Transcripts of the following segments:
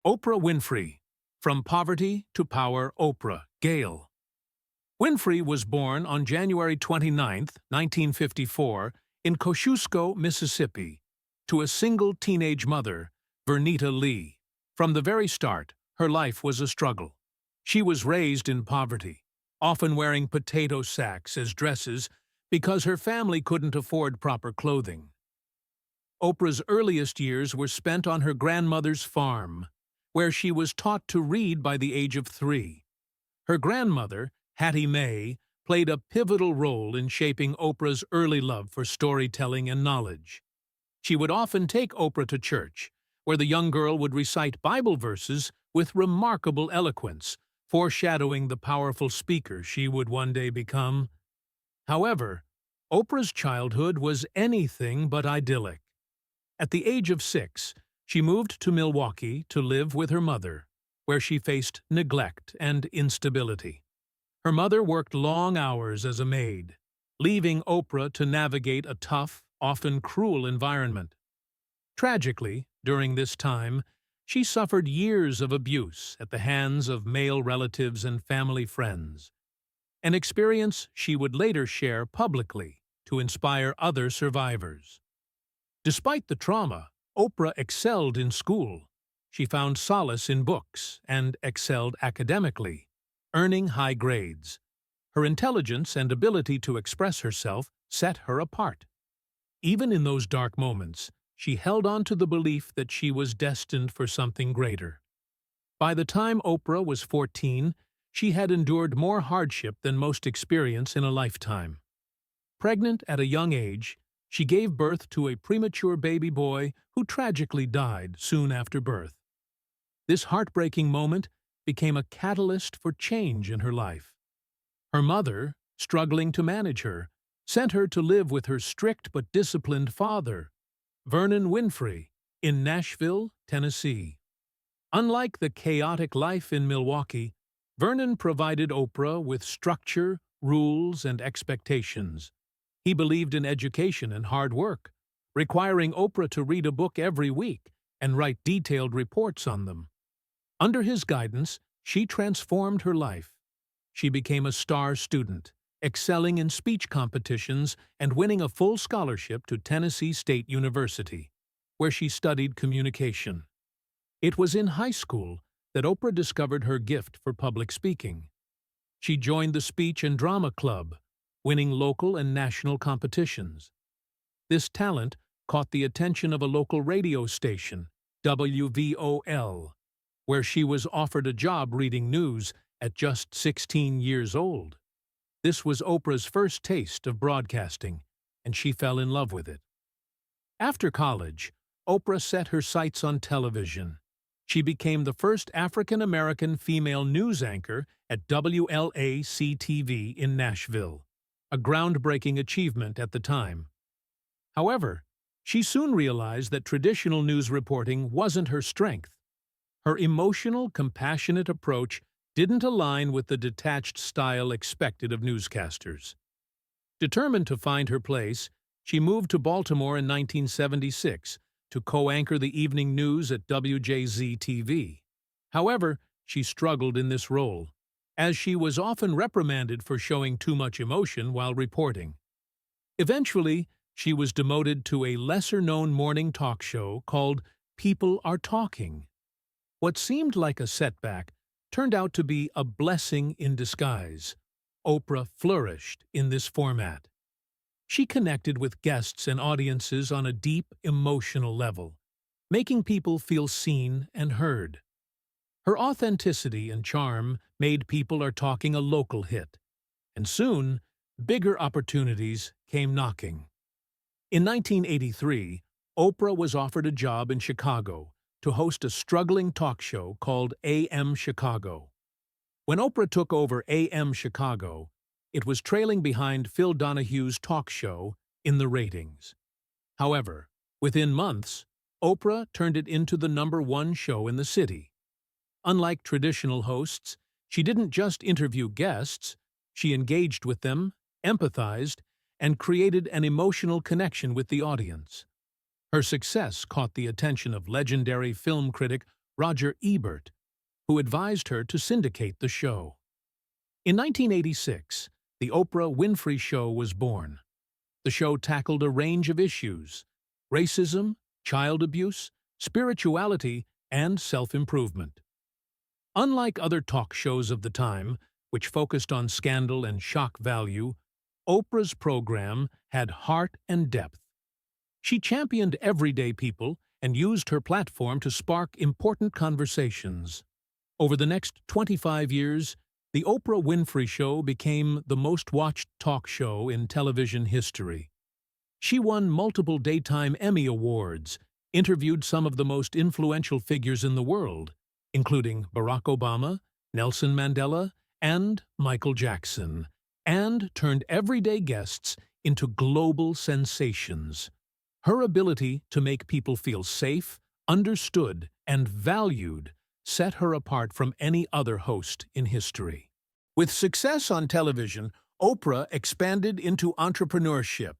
Oprah Winfrey, From Poverty to Power Oprah, Gale. Winfrey was born on January 29, 1954, in Kosciuszko, Mississippi, to a single teenage mother, Vernita Lee. From the very start, her life was a struggle. She was raised in poverty, often wearing potato sacks as dresses because her family couldn't afford proper clothing. Oprah's earliest years were spent on her grandmother's farm, where she was taught to read by the age of 3. Her grandmother, Hattie Mae, played a pivotal role in shaping Oprah's early love for storytelling and knowledge. She would often take Oprah to church, where the young girl would recite Bible verses with remarkable eloquence, foreshadowing the powerful speaker she would one day become. However, Oprah's childhood was anything but idyllic. At the age of 6, she moved to Milwaukee to live with her mother, where she faced neglect and instability. Her mother worked long hours as a maid, leaving Oprah to navigate a tough, often cruel environment. Tragically, during this time, she suffered years of abuse at the hands of male relatives and family friends, an experience she would later share publicly to inspire other survivors. Despite the trauma, Oprah excelled in school. She found solace in books and excelled academically, earning high grades. Her intelligence and ability to express herself set her apart. Even in those dark moments, she held on to the belief that she was destined for something greater. By the time Oprah was 14, she had endured more hardship than most experience in a lifetime. Pregnant at a young age, she gave birth to a premature baby boy who tragically died soon after birth. This heartbreaking moment became a catalyst for change in her life. Her mother, struggling to manage her, sent her to live with her strict but disciplined father, Vernon Winfrey, in Nashville, Tennessee. Unlike the chaotic life in Milwaukee, Vernon provided Oprah with structure, rules, and expectations. He believed in education and hard work, requiring Oprah to read a book every week and write detailed reports on them. Under his guidance, she transformed her life. She became a star student, excelling in speech competitions and winning a full scholarship to Tennessee State University, where she studied communication. It was in high school that Oprah discovered her gift for public speaking. She joined the Speech and Drama Club, winning local and national competitions. This talent caught the attention of a local radio station, WVOL, where she was offered a job reading news at just 16 years old. This was Oprah's first taste of broadcasting, and she fell in love with it. After college, Oprah set her sights on television. She became the first African-American female news anchor at WLAC-TV in Nashville, a groundbreaking achievement at the time. However, she soon realized that traditional news reporting wasn't her strength. Her emotional, compassionate approach didn't align with the detached style expected of newscasters. Determined to find her place, she moved to Baltimore in 1976 to co-anchor the evening news at WJZ-TV. However, she struggled in this role, as she was often reprimanded for showing too much emotion while reporting. Eventually, she was demoted to a lesser-known morning talk show called People Are Talking. What seemed like a setback turned out to be a blessing in disguise. Oprah flourished in this format. She connected with guests and audiences on a deep, emotional level, making people feel seen and heard. Her authenticity and charm made People Are Talking a local hit, and soon, bigger opportunities came knocking. In 1983, Oprah was offered a job in Chicago to host a struggling talk show called AM Chicago. When Oprah took over AM Chicago, it was trailing behind Phil Donahue's talk show in the ratings. However, within months, Oprah turned it into the #1 show in the city. Unlike traditional hosts, she didn't just interview guests, she engaged with them, empathized, and created an emotional connection with the audience. Her success caught the attention of legendary film critic Roger Ebert, who advised her to syndicate the show. In 1986, the Oprah Winfrey Show was born. The show tackled a range of issues: racism, child abuse, spirituality, and self-improvement. Unlike other talk shows of the time, which focused on scandal and shock value, Oprah's program had heart and depth. She championed everyday people and used her platform to spark important conversations. Over the next 25 years, the Oprah Winfrey Show became the most-watched talk show in television history. She won multiple Daytime Emmy Awards, interviewed some of the most influential figures in the world, including Barack Obama, Nelson Mandela, and Michael Jackson, and turned everyday guests into global sensations. Her ability to make people feel safe, understood, and valued set her apart from any other host in history. With success on television, Oprah expanded into entrepreneurship.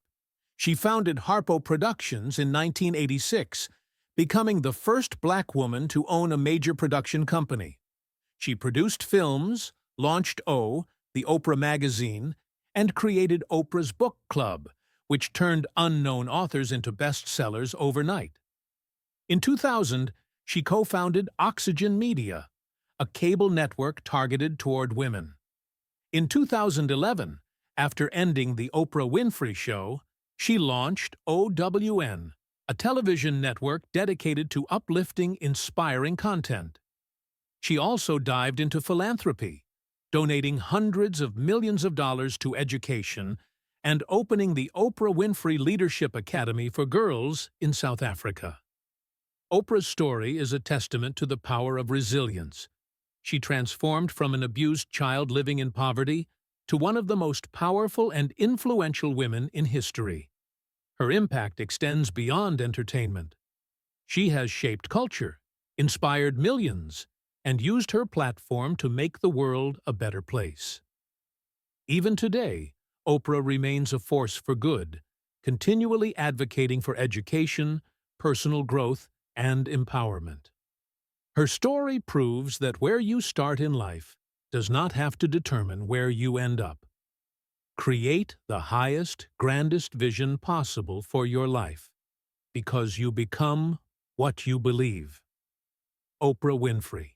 She founded Harpo Productions in 1986, becoming the first Black woman to own a major production company. She produced films, launched the Oprah magazine, and created Oprah's Book Club, which turned unknown authors into bestsellers overnight. In 2000, she co-founded Oxygen Media, a cable network targeted toward women. In 2011, after ending the Oprah Winfrey Show, she launched OWN, a television network dedicated to uplifting, inspiring content. She also dived into philanthropy, donating hundreds of millions of dollars to education and opening the Oprah Winfrey Leadership Academy for girls in South Africa. Oprah's story is a testament to the power of resilience. She transformed from an abused child living in poverty to one of the most powerful and influential women in history. Her impact extends beyond entertainment. She has shaped culture, inspired millions, and used her platform to make the world a better place. Even today, Oprah remains a force for good, continually advocating for education, personal growth, and empowerment. Her story proves that where you start in life does not have to determine where you end up. Create the highest, grandest vision possible for your life, because you become what you believe. Oprah Winfrey.